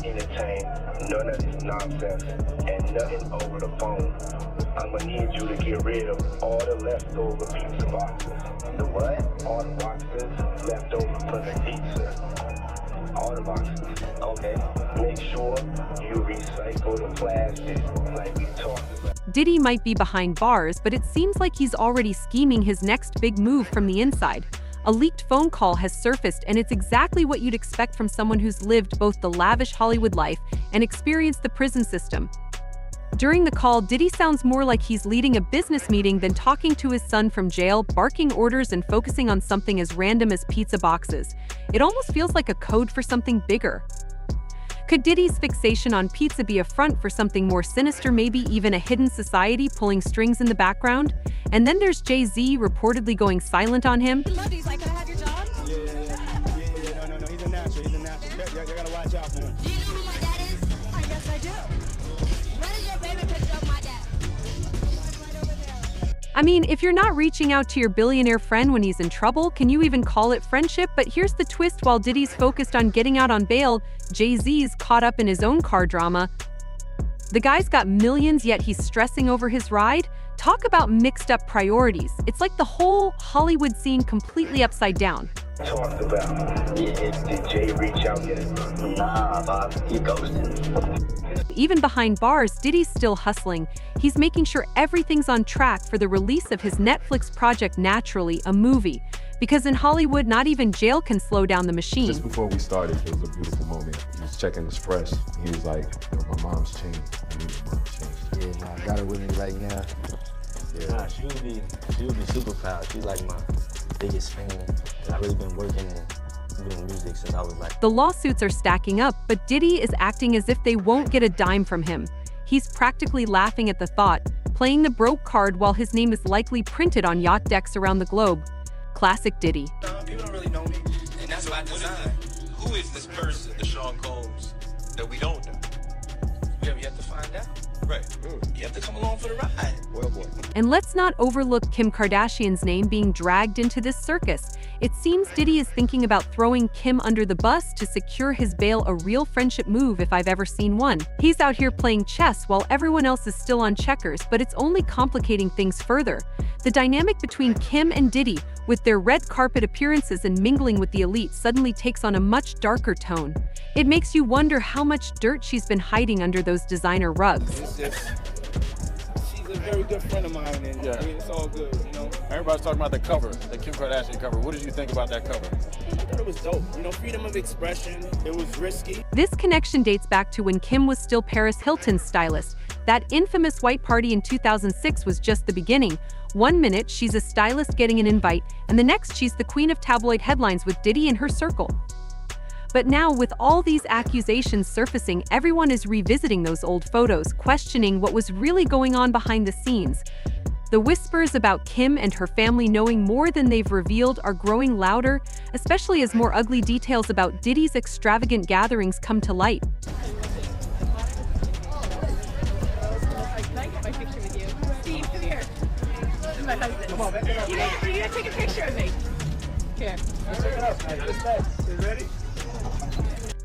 entertain none of this nonsense and nothing over the phone. I'm gonna need you to get rid of all the leftover pizza boxes. The what? All the boxes left over from the pizza. All the boxes. Okay. Make sure you recycle the plastic like we talked about. Diddy might be behind bars, but it seems like he's already scheming his next big move from the inside. A leaked phone call has surfaced, and it's exactly what you'd expect from someone who's lived both the lavish Hollywood life and experienced the prison system. During the call, Diddy sounds more like he's leading a business meeting than talking to his son from jail, barking orders and focusing on something as random as pizza boxes. It almost feels like a code for something bigger. Could Diddy's fixation on pizza be a front for something more sinister, maybe even a hidden society pulling strings in the background? And then there's Jay-Z reportedly going silent on him. He's like, can I have your job? Yeah, no, he's a natural, You gotta watch out for him. Do you know who my dad is? I guess I do. What is your favorite picture of my dad? Right over there. I mean, if you're not reaching out to your billionaire friend when he's in trouble, can you even call it friendship? But here's the twist: while Diddy's focused on getting out on bail, Jay-Z's caught up in his own car drama. The guy's got millions, yet he's stressing over his ride. Talk about mixed up priorities. It's like the whole Hollywood scene completely upside down. Talked about. Did Jay reach out yet? Nah, Bob, he ghosted. Even behind bars, Diddy's still hustling. He's making sure everything's on track for the release of his Netflix project Naturally, a movie. Because in Hollywood, not even jail can slow down the machine. Just before we started, it was a beautiful moment. He was checking his fresh. He was like, my mom's changed. I need my mom's changed. Yeah, I got her with me right now. Yeah. Nah, she would be super proud. She's like my biggest fan. And I've really been working and doing music since I was like... The lawsuits are stacking up, but Diddy is acting as if they won't get a dime from him. He's practically laughing at the thought, playing the broke card while his name is likely printed on yacht decks around the globe. Classic Diddy. People don't really know me, and that's by design. Who is this person, the Sean Combs, that we don't know? We have yet to find out. Right. You have to come along for the ride. Well, boy. And let's not overlook Kim Kardashian's name being dragged into this circus. It seems Diddy is thinking about throwing Kim under the bus to secure his bail, a real friendship move if I've ever seen one. He's out here playing chess while everyone else is still on checkers, but it's only complicating things further. The dynamic between Kim and Diddy, with their red carpet appearances and mingling with the elite, suddenly takes on a much darker tone. It makes you wonder how much dirt she's been hiding under those designer rugs. She's a very good friend of mine, and I mean, it's all good, you know? Everybody's talking about the cover, the Kim Kardashian cover. What did you think about that cover? I thought it was dope. You know, freedom of expression. It was risky. This connection dates back to when Kim was still Paris Hilton's stylist. That infamous white party in 2006 was just the beginning. One minute, she's a stylist getting an invite, and the next, she's the queen of tabloid headlines with Diddy in her circle. But now, with all these accusations surfacing, everyone is revisiting those old photos, questioning what was really going on behind the scenes. The whispers about Kim and her family knowing more than they've revealed are growing louder, especially as more ugly details about Diddy's extravagant gatherings come to light. My picture with you. Steve, come here. This is my husband. Come on, you gotta take a picture of me. Here. Ready?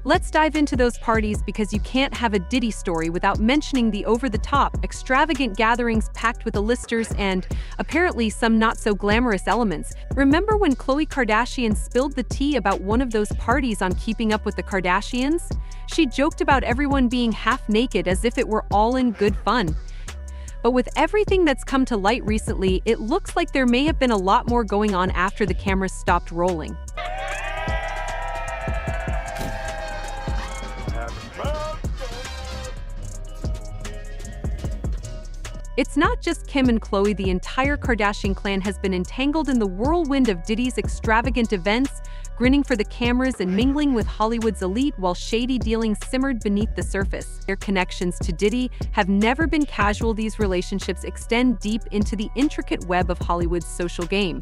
Let's dive into those parties, because you can't have a Diddy story without mentioning the over-the-top, extravagant gatherings packed with A-listers and, apparently, some not-so-glamorous elements. Remember when Khloe Kardashian spilled the tea about one of those parties on Keeping Up with the Kardashians? She joked about everyone being half-naked as if it were all in good fun. But with everything that's come to light recently, it looks like there may have been a lot more going on after the cameras stopped rolling. It's not just Kim and Khloe. The entire Kardashian clan has been entangled in the whirlwind of Diddy's extravagant events, grinning for the cameras and mingling with Hollywood's elite while shady dealings simmered beneath the surface. Their connections to Diddy have never been casual. These relationships extend deep into the intricate web of Hollywood's social game.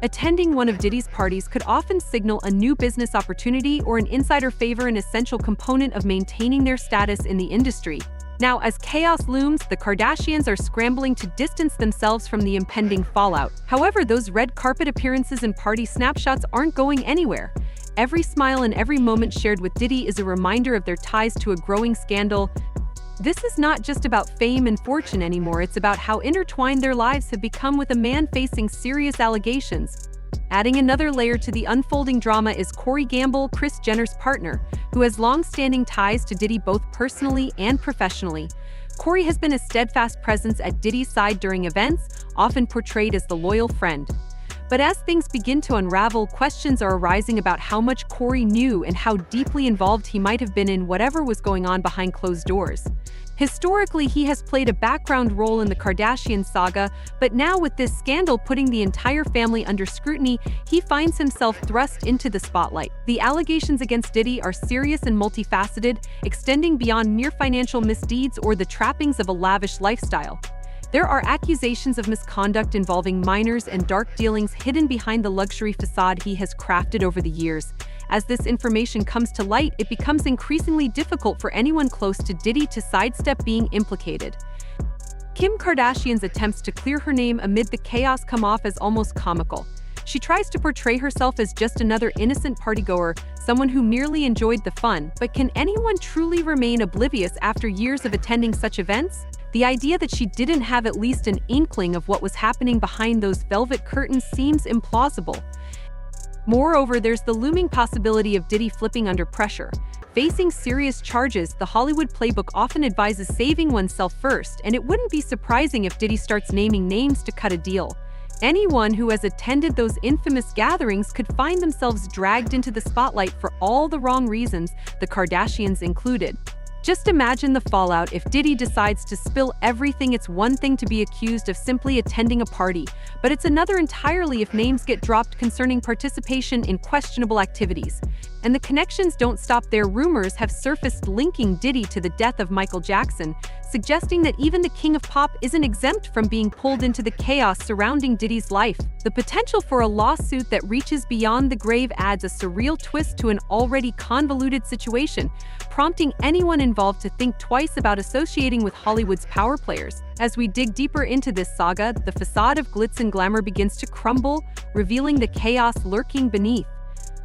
Attending one of Diddy's parties could often signal a new business opportunity or an insider favor, an essential component of maintaining their status in the industry. Now, as chaos looms, the Kardashians are scrambling to distance themselves from the impending fallout. However, those red carpet appearances and party snapshots aren't going anywhere. Every smile and every moment shared with Diddy is a reminder of their ties to a growing scandal. This is not just about fame and fortune anymore, it's about how intertwined their lives have become with a man facing serious allegations. Adding another layer to the unfolding drama is Corey Gamble, Kris Jenner's partner, who has long-standing ties to Diddy both personally and professionally. Corey has been a steadfast presence at Diddy's side during events, often portrayed as the loyal friend. But as things begin to unravel, questions are arising about how much Corey knew and how deeply involved he might have been in whatever was going on behind closed doors. Historically, he has played a background role in the Kardashian saga, but now with this scandal putting the entire family under scrutiny, he finds himself thrust into the spotlight. The allegations against Diddy are serious and multifaceted, extending beyond mere financial misdeeds or the trappings of a lavish lifestyle. There are accusations of misconduct involving minors and dark dealings hidden behind the luxury facade he has crafted over the years. As this information comes to light, it becomes increasingly difficult for anyone close to Diddy to sidestep being implicated. Kim Kardashian's attempts to clear her name amid the chaos come off as almost comical. She tries to portray herself as just another innocent partygoer, someone who merely enjoyed the fun, but can anyone truly remain oblivious after years of attending such events? The idea that she didn't have at least an inkling of what was happening behind those velvet curtains seems implausible. Moreover, there's the looming possibility of Diddy flipping under pressure. Facing serious charges, the Hollywood playbook often advises saving oneself first, and it wouldn't be surprising if Diddy starts naming names to cut a deal. Anyone who has attended those infamous gatherings could find themselves dragged into the spotlight for all the wrong reasons, the Kardashians included. Just imagine the fallout if Diddy decides to spill everything. It's one thing to be accused of simply attending a party, but it's another entirely if names get dropped concerning participation in questionable activities. And the connections don't stop there. Rumors have surfaced linking Diddy to the death of Michael Jackson, suggesting that even the king of pop isn't exempt from being pulled into the chaos surrounding Diddy's life. The potential for a lawsuit that reaches beyond the grave adds a surreal twist to an already convoluted situation, prompting anyone involved to think twice about associating with Hollywood's power players. As we dig deeper into this saga, the facade of glitz and glamour begins to crumble, revealing the chaos lurking beneath.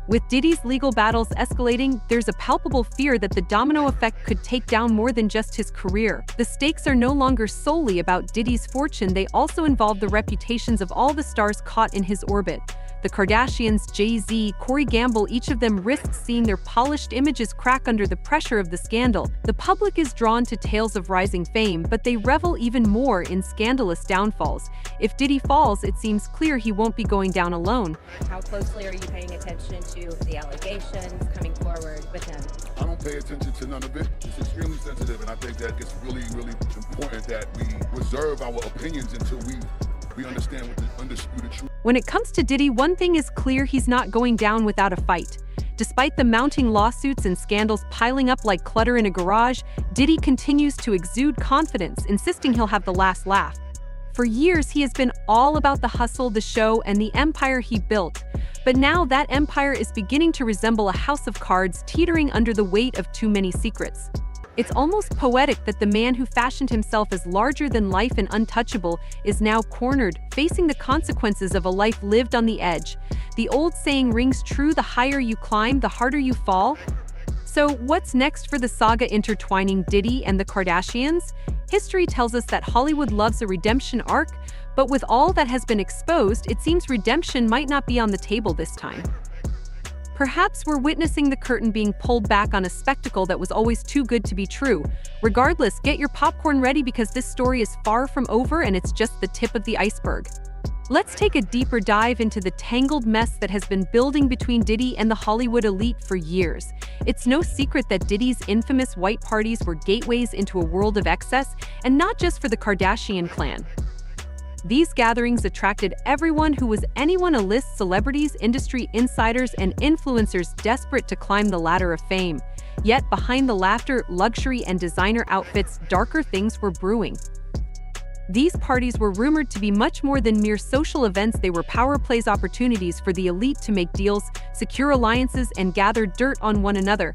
With Diddy's legal battles escalating, there's a palpable fear that the domino effect could take down more than just his career. The stakes are no longer solely about Diddy's fortune, they also involve the reputations of all the stars caught in his orbit. The Kardashians, Jay-Z, Corey Gamble, each of them risks seeing their polished images crack under the pressure of the scandal. The public is drawn to tales of rising fame, but they revel even more in scandalous downfalls. If Diddy falls, it seems clear he won't be going down alone. How closely are you paying attention to the allegations coming forward with him? I don't pay attention to none of it. It's extremely sensitive, and I think that it's really, really important that we reserve our opinions until we understand what the undisputed truth. When it comes to Diddy, one thing is clear: he's not going down without a fight. Despite the mounting lawsuits and scandals piling up like clutter in a garage, Diddy continues to exude confidence, insisting he'll have the last laugh. For years, he has been all about the hustle, the show, and the empire he built. But now that empire is beginning to resemble a house of cards teetering under the weight of too many secrets. It's almost poetic that the man who fashioned himself as larger than life and untouchable is now cornered, facing the consequences of a life lived on the edge. The old saying rings true: the higher you climb, the harder you fall. So what's next for the saga intertwining Diddy and the Kardashians? History tells us that Hollywood loves a redemption arc, but with all that has been exposed, it seems redemption might not be on the table this time. Perhaps we're witnessing the curtain being pulled back on a spectacle that was always too good to be true. Regardless, get your popcorn ready because this story is far from over and it's just the tip of the iceberg. Let's take a deeper dive into the tangled mess that has been building between Diddy and the Hollywood elite for years. It's no secret that Diddy's infamous white parties were gateways into a world of excess, and not just for the Kardashian clan. These gatherings attracted everyone who was anyone: a list, celebrities, industry insiders, and influencers desperate to climb the ladder of fame. Yet behind the laughter, luxury, and designer outfits, darker things were brewing. These parties were rumored to be much more than mere social events. They were power plays, opportunities for the elite to make deals, secure alliances, and gather dirt on one another.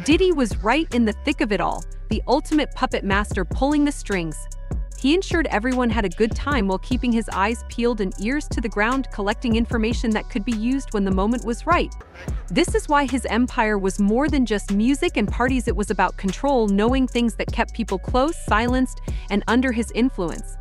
Diddy was right in the thick of it all, the ultimate puppet master pulling the strings. He ensured everyone had a good time while keeping his eyes peeled and ears to the ground, collecting information that could be used when the moment was right. This is why his empire was more than just music and parties. It was about control, knowing things that kept people close, silenced, and under his influence.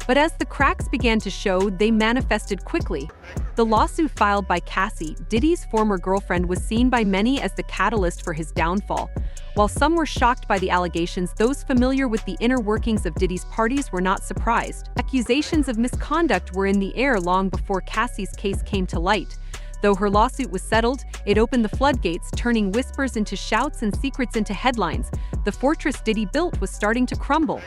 But as the cracks began to show, they manifested quickly. The lawsuit filed by Cassie, Diddy's former girlfriend, was seen by many as the catalyst for his downfall. While some were shocked by the allegations, those familiar with the inner workings of Diddy's parties were not surprised. Accusations of misconduct were in the air long before Cassie's case came to light. Though her lawsuit was settled, it opened the floodgates, turning whispers into shouts and secrets into headlines. The fortress Diddy built was starting to crumble.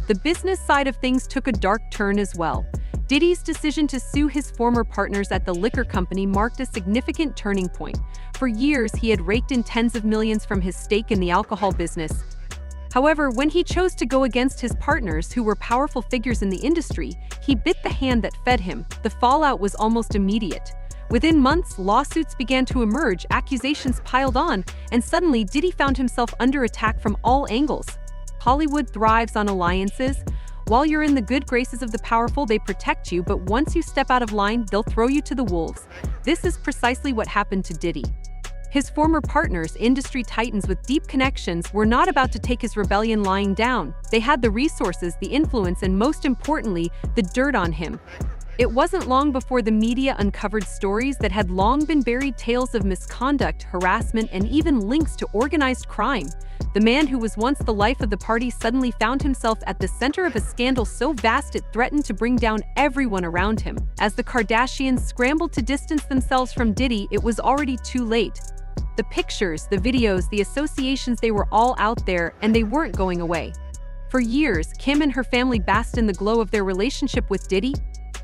The business side of things took a dark turn as well. Diddy's decision to sue his former partners at the liquor company marked a significant turning point. For years, he had raked in tens of millions from his stake in the alcohol business. However, when he chose to go against his partners, who were powerful figures in the industry, he bit the hand that fed him. The fallout was almost immediate. Within months, lawsuits began to emerge, accusations piled on, and suddenly Diddy found himself under attack from all angles. Hollywood thrives on alliances. While you're in the good graces of the powerful, they protect you, but once you step out of line, they'll throw you to the wolves. This is precisely what happened to Diddy. His former partners, industry titans with deep connections, were not about to take his rebellion lying down. They had the resources, the influence, and most importantly, the dirt on him. It wasn't long before the media uncovered stories that had long been buried, tales of misconduct, harassment, and even links to organized crime. The man who was once the life of the party suddenly found himself at the center of a scandal so vast it threatened to bring down everyone around him. As the Kardashians scrambled to distance themselves from Diddy, it was already too late. The pictures, the videos, the associations, they were all out there, and they weren't going away. For years, Kim and her family basked in the glow of their relationship with Diddy.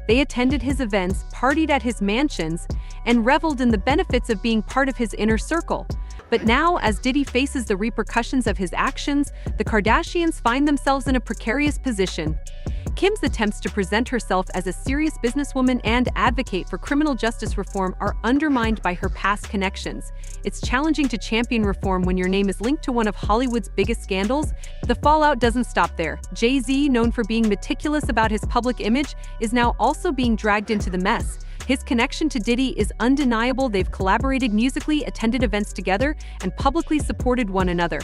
They attended his events, partied at his mansions, and reveled in the benefits of being part of his inner circle. But now, as Diddy faces the repercussions of his actions, the Kardashians find themselves in a precarious position. Kim's attempts to present herself as a serious businesswoman and advocate for criminal justice reform are undermined by her past connections. It's challenging to champion reform when your name is linked to one of Hollywood's biggest scandals. The fallout doesn't stop there. Jay-Z, known for being meticulous about his public image, is now also being dragged into the mess. His connection to Diddy is undeniable. They've collaborated musically, attended events together, and publicly supported one another.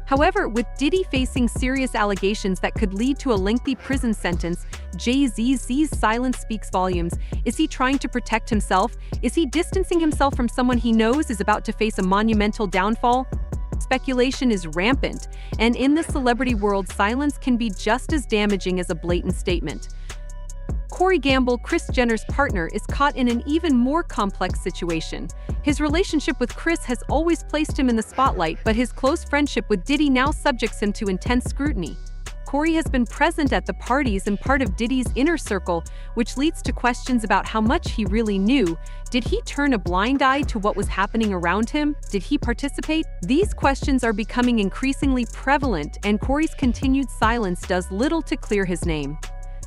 However, with Diddy facing serious allegations that could lead to a lengthy prison sentence, Jay-Z's silence speaks volumes. Is he trying to protect himself? Is he distancing himself from someone he knows is about to face a monumental downfall? Speculation is rampant, and in the celebrity world, silence can be just as damaging as a blatant statement. Corey Gamble, Kris Jenner's partner, is caught in an even more complex situation. His relationship with Kris has always placed him in the spotlight, but his close friendship with Diddy now subjects him to intense scrutiny. Corey has been present at the parties and part of Diddy's inner circle, which leads to questions about how much he really knew. Did he turn a blind eye to what was happening around him? Did he participate? These questions are becoming increasingly prevalent, and Corey's continued silence does little to clear his name.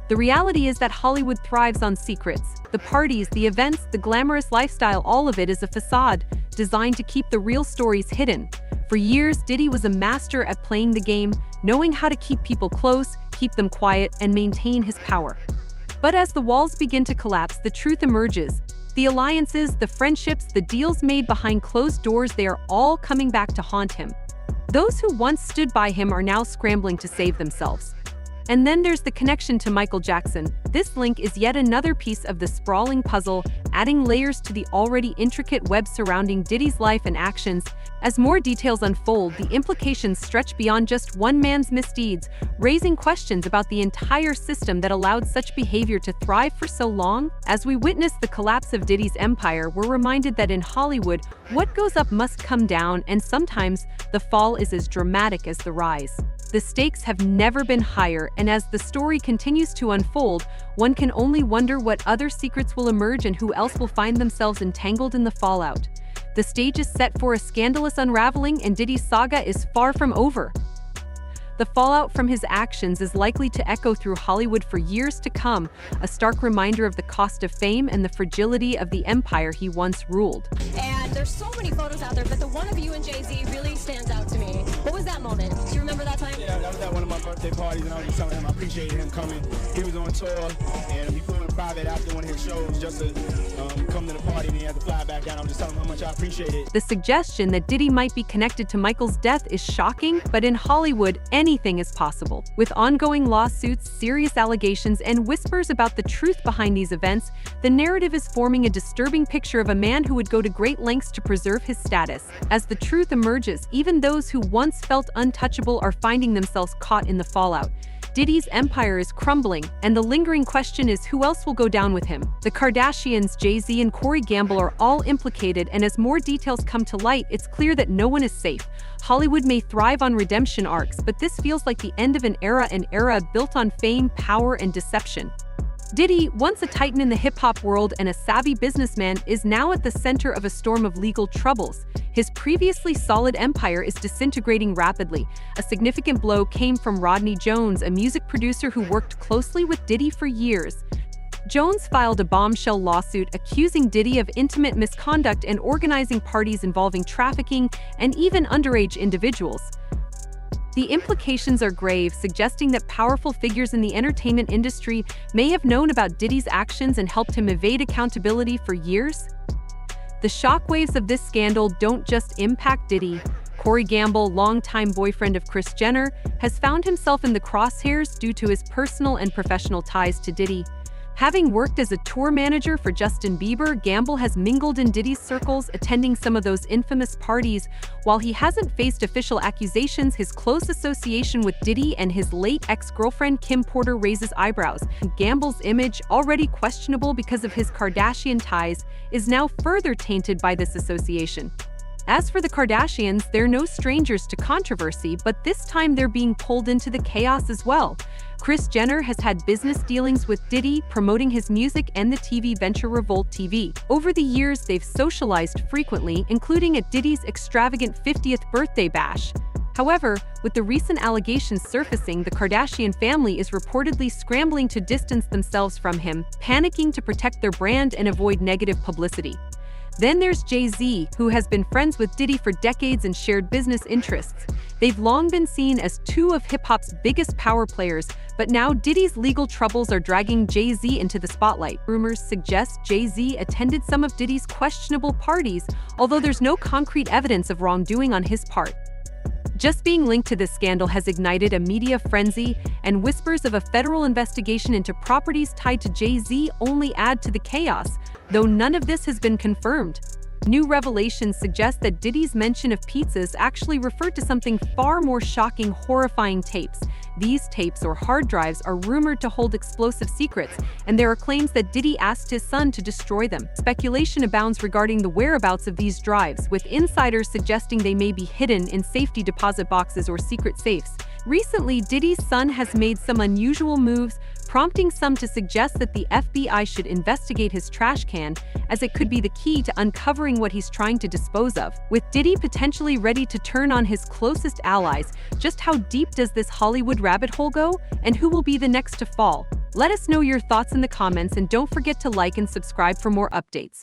The reality is that Hollywood thrives on secrets. The parties, the events, the glamorous lifestyle, all of it is a facade designed to keep the real stories hidden. For years, Diddy was a master at playing the game, knowing how to keep people close, keep them quiet, and maintain his power. But as the walls begin to collapse, the truth emerges. The alliances, the friendships, the deals made behind closed doors, they are all coming back to haunt him. Those who once stood by him are now scrambling to save themselves. And then there's the connection to Michael Jackson. This link is yet another piece of the sprawling puzzle, adding layers to the already intricate web surrounding Diddy's life and actions. As more details unfold, the implications stretch beyond just one man's misdeeds, raising questions about the entire system that allowed such behavior to thrive for so long. As we witness the collapse of Diddy's empire, we're reminded that in Hollywood, what goes up must come down, and sometimes the fall is as dramatic as the rise. The stakes have never been higher, and as the story continues to unfold, one can only wonder what other secrets will emerge and who else will find themselves entangled in the fallout. The stage is set for a scandalous unraveling, and Diddy's saga is far from over. The fallout from his actions is likely to echo through Hollywood for years to come, a stark reminder of the cost of fame and the fragility of the empire he once ruled. And there's so many photos out there, but the one of you and Jay-Z really stands out to me. What was that moment? Do you remember that time? Yeah, that was at one of my birthdays. birthday parties, and I was just telling him I appreciated him coming. He was on tour, and he flew in private after one of his shows just to come to the party, and he had to fly back down. I was just telling him how much I appreciate it. The suggestion that Diddy might be connected to Michael's death is shocking, but in Hollywood, anything is possible. With ongoing lawsuits, serious allegations, and whispers about the truth behind these events, the narrative is forming a disturbing picture of a man who would go to great lengths to preserve his status. As the truth emerges, even those who once felt untouchable are finding themselves caught in the fallout. Diddy's empire is crumbling, and the lingering question is who else will go down with him. The Kardashians, Jay-Z, and Corey Gamble are all implicated, and as more details come to light, it's clear that no one is safe. Hollywood may thrive on redemption arcs, but this feels like the end of an era built on fame, power, and deception. Diddy, once a titan in the hip-hop world and a savvy businessman, is now at the center of a storm of legal troubles. His previously solid empire is disintegrating rapidly. A significant blow came from Rodney Jones, a music producer who worked closely with Diddy for years. Jones filed a bombshell lawsuit accusing Diddy of intimate misconduct and organizing parties involving trafficking and even underage individuals. The implications are grave, suggesting that powerful figures in the entertainment industry may have known about Diddy's actions and helped him evade accountability for years. The shockwaves of this scandal don't just impact Diddy. Corey Gamble, longtime boyfriend of Kris Jenner, has found himself in the crosshairs due to his personal and professional ties to Diddy. Having worked as a tour manager for Justin Bieber, Gamble has mingled in Diddy's circles, attending some of those infamous parties. While he hasn't faced official accusations, his close association with Diddy and his late ex-girlfriend Kim Porter raises eyebrows. Gamble's image, already questionable because of his Kardashian ties, is now further tainted by this association. As for the Kardashians, they're no strangers to controversy, but this time they're being pulled into the chaos as well. Kris Jenner has had business dealings with Diddy, promoting his music and the TV venture Revolt TV. Over the years, they've socialized frequently, including at Diddy's extravagant 50th birthday bash. However, with the recent allegations surfacing, the Kardashian family is reportedly scrambling to distance themselves from him, panicking to protect their brand and avoid negative publicity. Then there's Jay-Z, who has been friends with Diddy for decades and shared business interests. They've long been seen as two of hip-hop's biggest power players, but now Diddy's legal troubles are dragging Jay-Z into the spotlight. Rumors suggest Jay-Z attended some of Diddy's questionable parties, although there's no concrete evidence of wrongdoing on his part. Just being linked to this scandal has ignited a media frenzy, and whispers of a federal investigation into properties tied to Jay-Z only add to the chaos, though none of this has been confirmed. New revelations suggest that Diddy's mention of pizzas actually referred to something far more shocking: horrifying tapes. These tapes, or hard drives, are rumored to hold explosive secrets, and there are claims that Diddy asked his son to destroy them. Speculation abounds regarding the whereabouts of these drives, with insiders suggesting they may be hidden in safety deposit boxes or secret safes. Recently, Diddy's son has made some unusual moves, prompting some to suggest that the FBI should investigate his trash can, as it could be the key to uncovering what he's trying to dispose of. With Diddy potentially ready to turn on his closest allies, just how deep does this Hollywood rabbit hole go, and who will be the next to fall? Let us know your thoughts in the comments, and don't forget to like and subscribe for more updates.